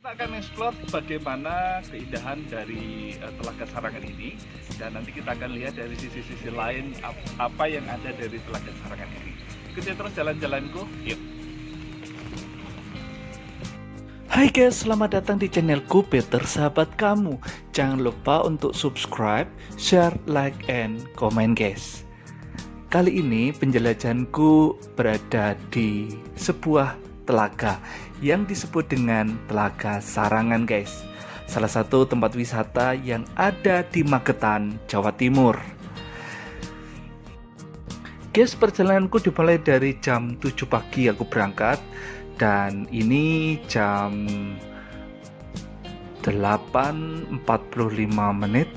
Kita akan explore bagaimana keindahan dari Telaga Sarangan ini, dan nanti kita akan lihat dari sisi-sisi lain apa yang ada dari Telaga Sarangan ini. Ikuti terus jalan-jalanku, yuk. Hai guys, selamat datang di channelku Peter Sahabat Kamu. Jangan lupa untuk subscribe, share, like, and comment guys. Kali ini penjelajahanku berada di sebuah telaga yang disebut dengan Telaga Sarangan guys. Salah satu tempat wisata yang ada di Magetan, Jawa Timur. Guys, perjalananku dimulai dari jam 7 pagi aku berangkat. Dan ini jam 8.45 menit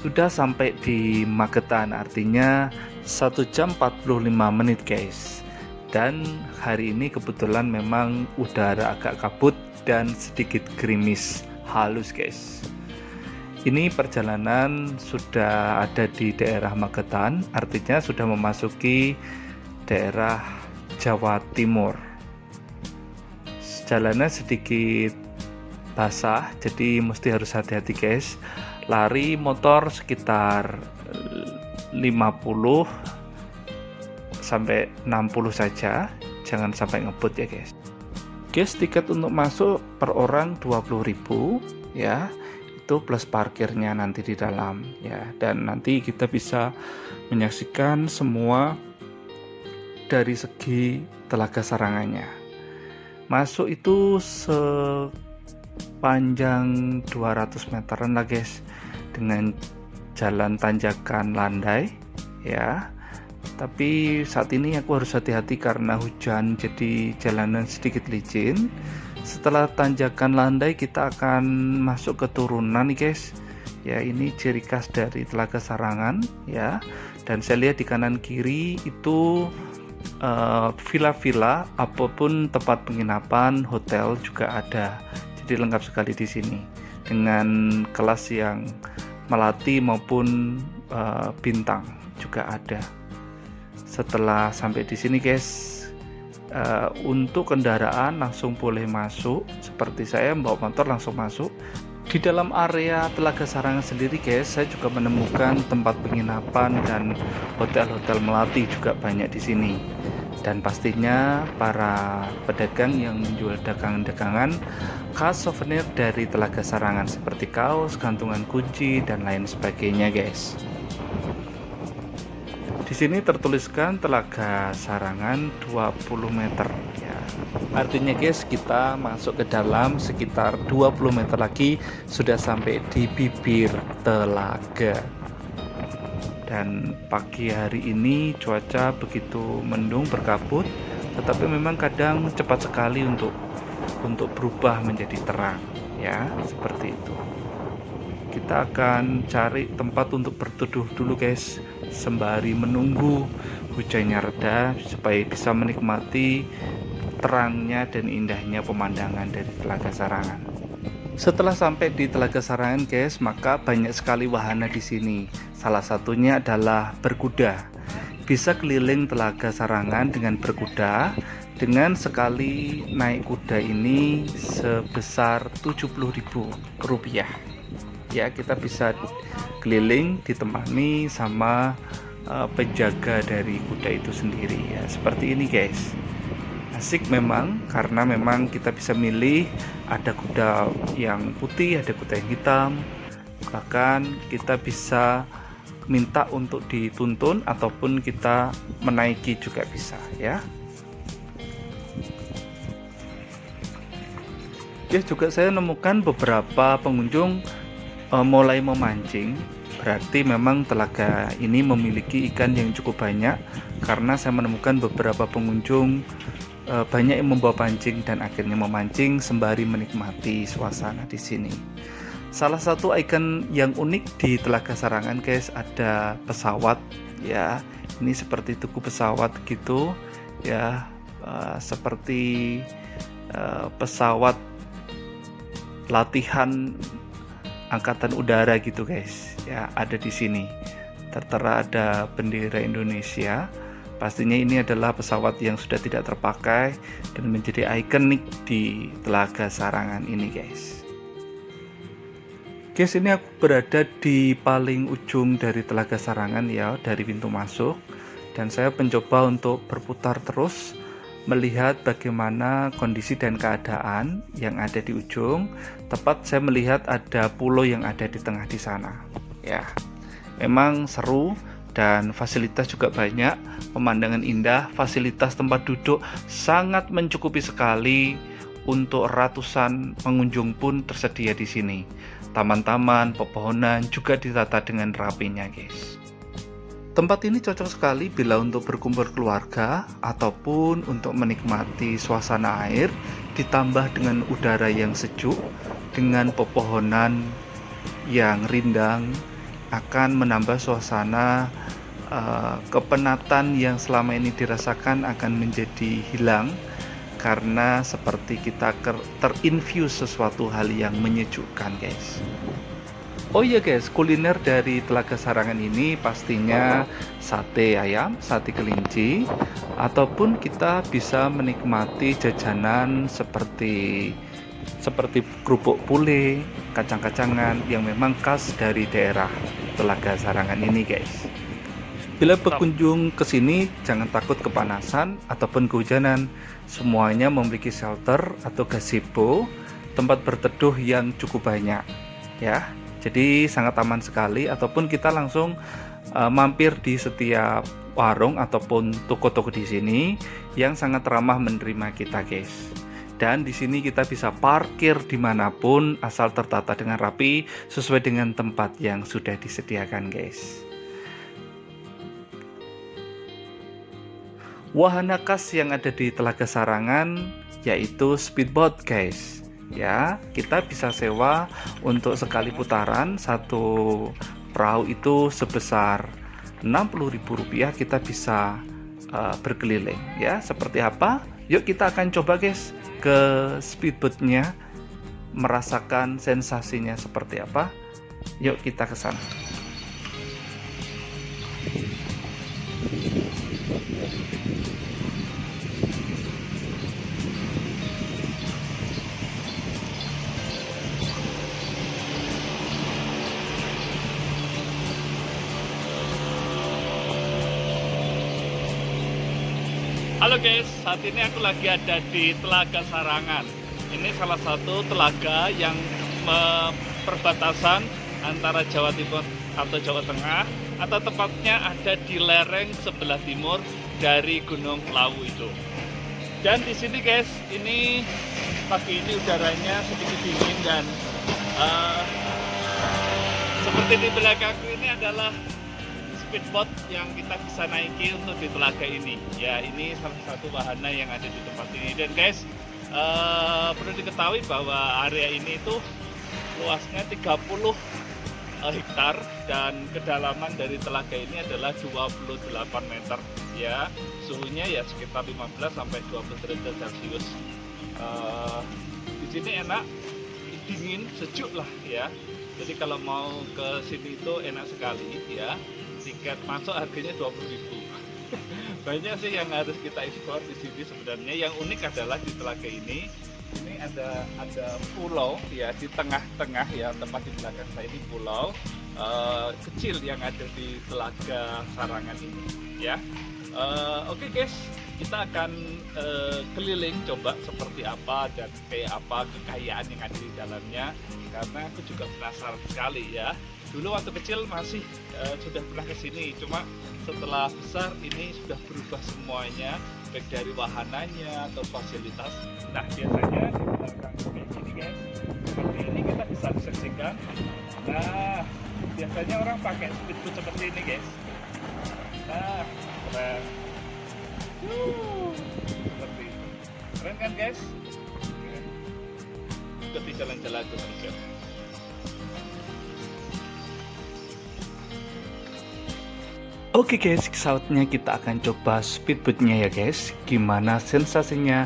sudah sampai di Magetan, artinya 1 jam 45 menit guys. Dan hari ini kebetulan memang udara agak kabut dan sedikit gerimis halus guys. Ini perjalanan sudah ada di daerah Magetan, artinya sudah memasuki daerah Jawa Timur. Jalannya sedikit basah, jadi mesti harus hati-hati guys. Lari motor sekitar 50 sampai 60 saja, jangan sampai ngebut ya guys. Guys, tiket untuk masuk per orang 20.000 ya, itu plus parkirnya nanti di dalam ya. Dan nanti kita bisa menyaksikan semua dari segi Telaga Sarangannya. Masuk itu sepanjang 200 meteran lah guys, dengan jalan tanjakan landai ya. Tapi saat ini aku harus hati-hati karena hujan, jadi jalanan sedikit licin. Setelah tanjakan landai kita akan masuk ke turunan nih guys. Ya, ini ciri khas dari Telaga Sarangan ya. Dan saya lihat di kanan kiri itu villa-villa, apapun tempat penginapan, hotel juga ada. Jadi lengkap sekali di sini dengan kelas yang melati maupun bintang juga ada. Setelah sampai di sini guys, untuk kendaraan langsung boleh masuk. Seperti saya membawa motor langsung masuk. Di dalam area Telaga Sarangan sendiri guys, saya juga menemukan tempat penginapan dan hotel-hotel melati juga banyak di sini. Dan pastinya para pedagang yang menjual dagangan-dagangan khas souvenir dari Telaga Sarangan seperti kaos, gantungan kunci, dan lain sebagainya guys. Di sini tertuliskan Telaga Sarangan 20 meter ya. Artinya guys, kita masuk ke dalam sekitar 20 meter lagi sudah sampai di bibir telaga. Dan pagi hari ini cuaca begitu mendung berkabut, tetapi memang kadang cepat sekali untuk berubah menjadi terang ya, seperti itu. Kita akan cari tempat untuk berteduh dulu guys, sembari menunggu hujannya reda supaya bisa menikmati terangnya dan indahnya pemandangan dari Telaga Sarangan. Setelah sampai di Telaga Sarangan guys, maka banyak sekali wahana di sini. Salah satunya adalah berkuda. Bisa keliling Telaga Sarangan dengan berkuda. Dengan sekali naik kuda ini sebesar Rp70.000. Ya, kita bisa keliling ditemani sama penjaga dari kuda itu sendiri ya. Seperti ini guys. Asik memang, karena memang kita bisa milih, ada kuda yang putih, ada kuda yang hitam, bahkan kita bisa minta untuk dituntun ataupun kita menaiki juga bisa ya. Ya, juga saya menemukan beberapa pengunjung mulai memancing. Berarti memang telaga ini memiliki ikan yang cukup banyak, karena saya menemukan beberapa pengunjung banyak yang membawa pancing dan akhirnya memancing sembari menikmati suasana di sini. Salah satu ikon yang unik di Telaga Sarangan guys, ada pesawat ya. Ini seperti tugu pesawat gitu ya, seperti pesawat latihan angkatan udara gitu guys ya, ada di sini. Tertera ada bendera Indonesia Pastinya ini adalah pesawat yang sudah tidak terpakai dan menjadi ikonik di Telaga Sarangan ini guys. Guys, ini aku berada di paling ujung dari Telaga Sarangan ya, dari pintu masuk. Dan saya mencoba untuk berputar terus melihat bagaimana kondisi dan keadaan yang ada di ujung. Tepat saya melihat ada pulau yang ada di tengah di sana. Ya, memang seru dan fasilitas juga banyak, pemandangan indah, fasilitas tempat duduk sangat mencukupi sekali untuk ratusan pengunjung pun tersedia di sini. Taman-taman, pepohonan juga ditata dengan rapinya, guys. Tempat ini cocok sekali bila untuk berkumpul keluarga ataupun untuk menikmati suasana air, ditambah dengan udara yang sejuk, dengan pepohonan yang rindang, akan menambah suasana kepenatan yang selama ini dirasakan akan menjadi hilang, karena seperti kita terinfuse sesuatu hal yang menyejukkan guys. Oh iya guys, kuliner dari Telaga Sarangan ini pastinya sate ayam, sate kelinci, ataupun kita bisa menikmati jajanan seperti kerupuk pule, kacang-kacangan yang memang khas dari daerah Telaga Sarangan ini guys. Bila berkunjung ke sini jangan takut kepanasan ataupun kehujanan. Semuanya memiliki shelter atau gazebo, tempat berteduh yang cukup banyak ya. Jadi sangat aman sekali, ataupun kita langsung mampir di setiap warung ataupun toko-toko di sini yang sangat ramah menerima kita guys. Dan di sini kita bisa parkir dimanapun asal tertata dengan rapi sesuai dengan tempat yang sudah disediakan guys. Wahana khas yang ada di Telaga Sarangan yaitu speedboat guys. Ya, kita bisa sewa untuk sekali putaran, satu perahu itu sebesar Rp60.000 kita bisa berkeliling ya. Seperti apa? Yuk kita akan coba guys ke speedboatnya, merasakan sensasinya seperti apa. Yuk kita ke sana. Halo guys, saat ini aku lagi ada di Telaga Sarangan. Ini salah satu telaga yang perbatasan antara Jawa Timur atau Jawa Tengah, atau tepatnya ada di lereng sebelah timur dari Gunung Lawu itu. Dan di sini guys, ini pagi ini udaranya sedikit dingin dan seperti di belakangku ini adalah speedboat yang kita bisa naiki untuk di telaga ini. Ya, ini salah satu wahana yang ada di tempat ini. Dan guys, perlu diketahui bahwa area ini itu luasnya 30 hektar dan kedalaman dari telaga ini adalah 28 meter. Ya, suhunya ya sekitar 15 sampai 20 derajat Celcius. Di sini enak, dingin, sejuk lah ya. Jadi kalau mau ke sini itu enak sekali ya. Tiket masuk harganya 20.000. Banyak sih yang harus kita ekspor di sini sebenarnya. Yang unik adalah di telaga ini ada pulau ya di tengah-tengah ya, tepat di belakang saya ini pulau kecil yang ada di Telaga Sarangan ini ya. Oke guys, kita akan keliling coba seperti apa dan kayak apa kekayaan yang ada di dalamnya, karena aku juga penasaran sekali ya. Dulu waktu kecil masih sudah pernah kesini, cuma setelah besar ini sudah berubah semuanya, baik dari wahananya atau fasilitas. Nah biasanya di belakang kayak gini guys, seperti ini kita bisa saksikan. Nah biasanya orang pakai speedboat seperti ini guys. Nah keren, seperti ini. Keren kan guys? Ikuti jalan-jalan teman-teman. Oke guys, saatnya kita akan coba speedboatnya ya guys. Gimana sensasinya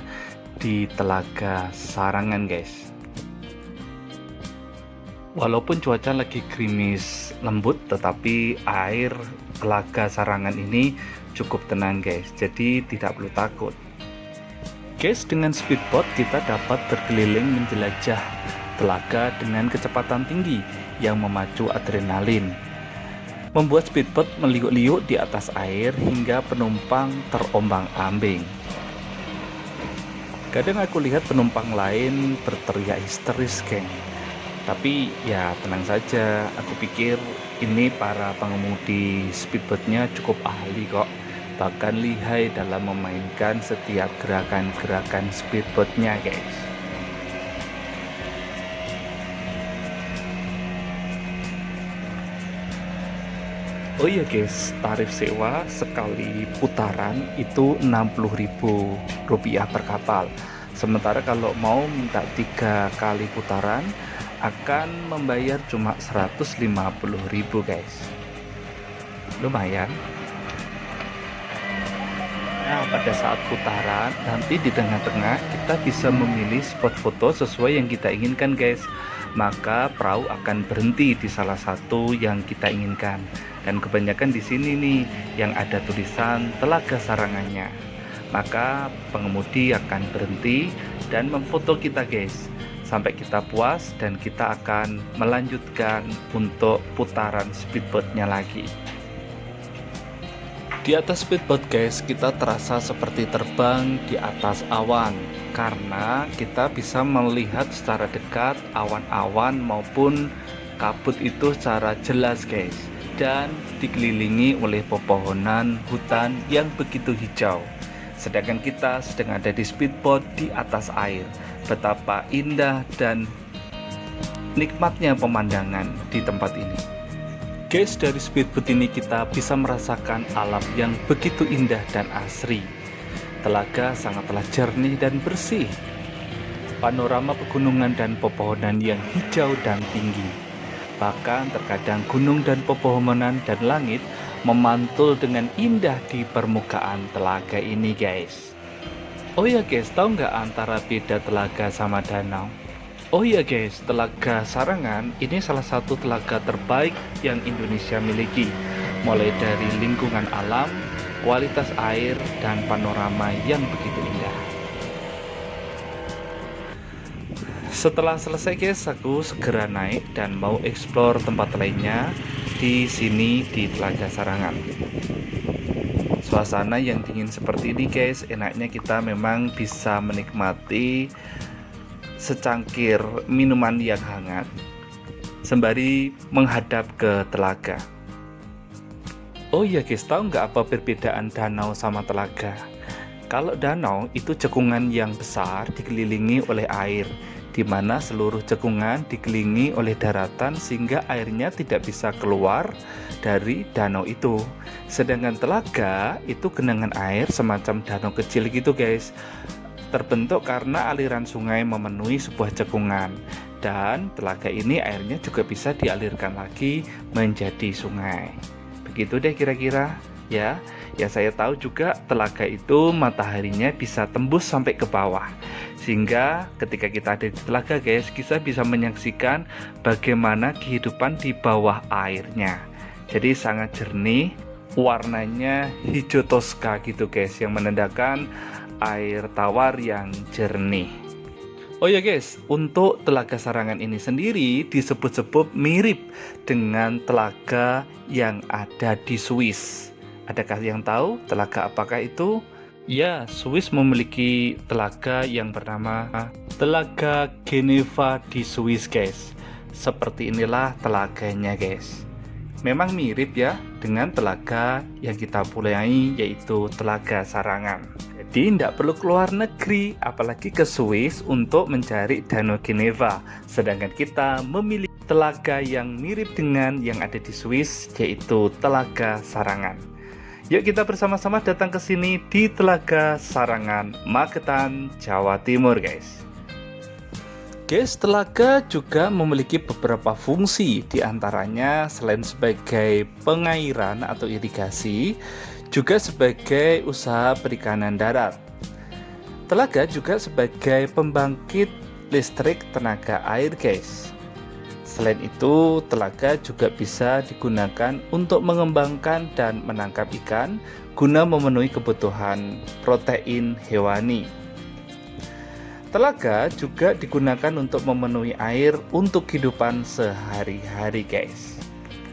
di Telaga Sarangan guys. Walaupun cuaca lagi gerimis lembut, tetapi air Telaga Sarangan ini cukup tenang guys, jadi tidak perlu takut. Guys, dengan speedboat kita dapat berkeliling menjelajah telaga dengan kecepatan tinggi yang memacu adrenalin, membuat speedboat meliuk-liuk di atas air hingga penumpang terombang-ambing. Kadang aku lihat penumpang lain berteriak histeris geng, tapi ya tenang saja, aku pikir ini para pengemudi speedboatnya cukup ahli kok, bahkan lihai dalam memainkan setiap gerakan-gerakan speedboatnya guys. Oh iya guys, tarif sewa sekali putaran itu Rp60.000 per kapal. Sementara kalau mau minta 3 kali putaran akan membayar cuma Rp150.000 guys. Lumayan. Nah, pada saat putaran nanti di tengah-tengah kita bisa memilih spot foto sesuai yang kita inginkan guys. Maka perahu akan berhenti di salah satu yang kita inginkan. Dan kebanyakan di sini nih yang ada tulisan telaga sarangannya. Maka pengemudi akan berhenti dan memfoto kita guys sampai kita puas, dan kita akan melanjutkan untuk putaran speedboatnya lagi. Di atas speedboat guys, kita terasa seperti terbang di atas awan karena kita bisa melihat secara dekat awan-awan maupun kabut itu secara jelas guys, dan dikelilingi oleh pepohonan hutan yang begitu hijau. Sedangkan kita sedang ada di speedboat di atas air. Betapa indah dan nikmatnya pemandangan di tempat ini. Guys, dari speedboat ini kita bisa merasakan alam yang begitu indah dan asri. Telaga sangatlah jernih dan bersih. Panorama pegunungan dan pepohonan yang hijau dan tinggi. Bahkan terkadang gunung dan pepohonan dan langit memantul dengan indah di permukaan telaga ini guys. Oh ya guys, tahu nggak antara beda telaga sama danau? Oh iya guys, Telaga Sarangan ini salah satu telaga terbaik yang Indonesia miliki. Mulai dari lingkungan alam, kualitas air, dan panorama yang begitu indah. Setelah selesai guys, aku segera naik dan mau explore tempat lainnya di sini di Telaga Sarangan. Suasana yang dingin seperti ini guys, enaknya kita memang bisa menikmati secangkir minuman yang hangat sembari menghadap ke telaga. Oh iya guys, tahu nggak apa perbedaan danau sama telaga? Kalau danau itu cekungan yang besar dikelilingi oleh air, di mana seluruh cekungan dikelilingi oleh daratan sehingga airnya tidak bisa keluar dari danau itu. Sedangkan telaga itu genangan air semacam danau kecil gitu guys, terbentuk karena aliran sungai memenuhi sebuah cekungan, dan telaga ini airnya juga bisa dialirkan lagi menjadi sungai. Begitu deh kira-kira ya. Ya saya tahu juga telaga itu mataharinya bisa tembus sampai ke bawah, sehingga ketika kita ada di telaga guys, kita bisa menyaksikan bagaimana kehidupan di bawah airnya. Jadi sangat jernih, warnanya hijau toska gitu guys, yang menandakan air tawar yang jernih. Oh ya guys, untuk Telaga Sarangan ini sendiri disebut-sebut mirip dengan telaga yang ada di Swiss. Adakah yang tahu telaga apakah itu? Ya, Swiss memiliki telaga yang bernama Telaga Geneva di Swiss guys. Seperti inilah telaganya guys. Memang mirip ya dengan telaga yang kita punyai, yaitu Telaga Sarangan. Jadi tidak perlu keluar negeri, apalagi ke Swiss untuk mencari Danau Geneva. Sedangkan kita memilih telaga yang mirip dengan yang ada di Swiss, yaitu Telaga Sarangan. Yuk kita bersama-sama datang ke sini di Telaga Sarangan, Magetan, Jawa Timur guys. Guys, telaga juga memiliki beberapa fungsi, diantaranya selain sebagai pengairan atau irigasi, juga sebagai usaha perikanan darat. Telaga juga sebagai pembangkit listrik tenaga air guys. Selain itu, telaga juga bisa digunakan untuk mengembangkan dan menangkap ikan, guna memenuhi kebutuhan protein hewani. Telaga juga digunakan untuk memenuhi air untuk kehidupan sehari-hari guys.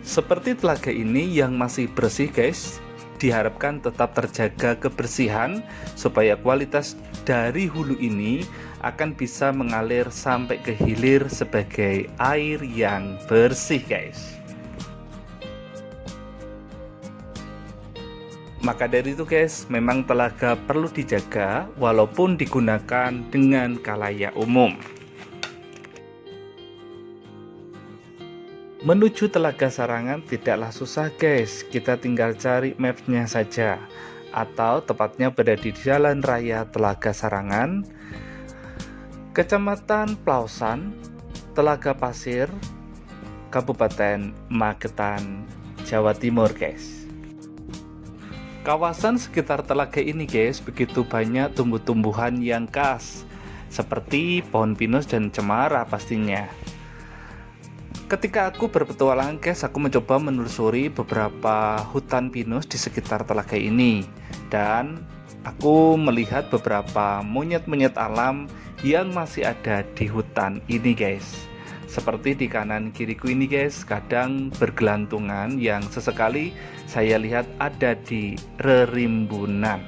Seperti telaga ini yang masih bersih guys, diharapkan tetap terjaga kebersihan supaya kualitas dari hulu ini akan bisa mengalir sampai ke hilir sebagai air yang bersih guys. Maka dari itu guys, memang telaga perlu dijaga walaupun digunakan dengan khalayak umum. Menuju Telaga Sarangan tidaklah susah guys, kita tinggal cari mapnya saja, atau tepatnya berada di Jalan Raya Telaga Sarangan, Kecamatan Plausan, Telaga Pasir, Kabupaten Magetan, Jawa Timur guys. Kawasan sekitar telaga ini guys, begitu banyak tumbuh-tumbuhan yang khas, seperti pohon pinus dan cemara pastinya. Ketika aku berpetualang guys, aku mencoba menelusuri beberapa hutan pinus di sekitar telaga ini, dan aku melihat beberapa monyet-monyet alam yang masih ada di hutan ini guys. Seperti di kanan kiriku ini guys, kadang bergelantungan yang sesekali saya lihat ada di rerimbunan.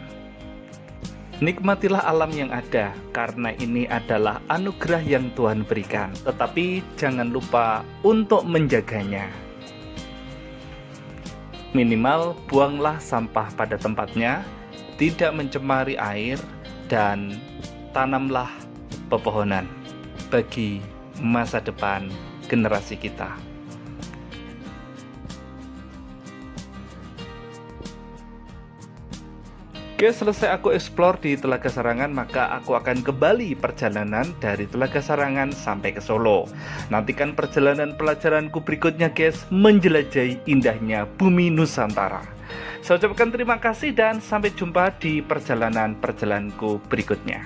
Nikmatilah alam yang ada, karena ini adalah anugerah yang Tuhan berikan. Tetapi jangan lupa untuk menjaganya. Minimal buanglah sampah pada tempatnya, tidak mencemari air, dan tanamlah pepohonan bagi masa depan generasi kita. Oke, selesai aku explore di Telaga Sarangan, maka aku akan kembali perjalanan dari Telaga Sarangan sampai ke Solo. Nantikan perjalanan pelajaranku berikutnya guys, menjelajahi indahnya bumi Nusantara. Saya ucapkan terima kasih dan sampai jumpa di perjalananku berikutnya.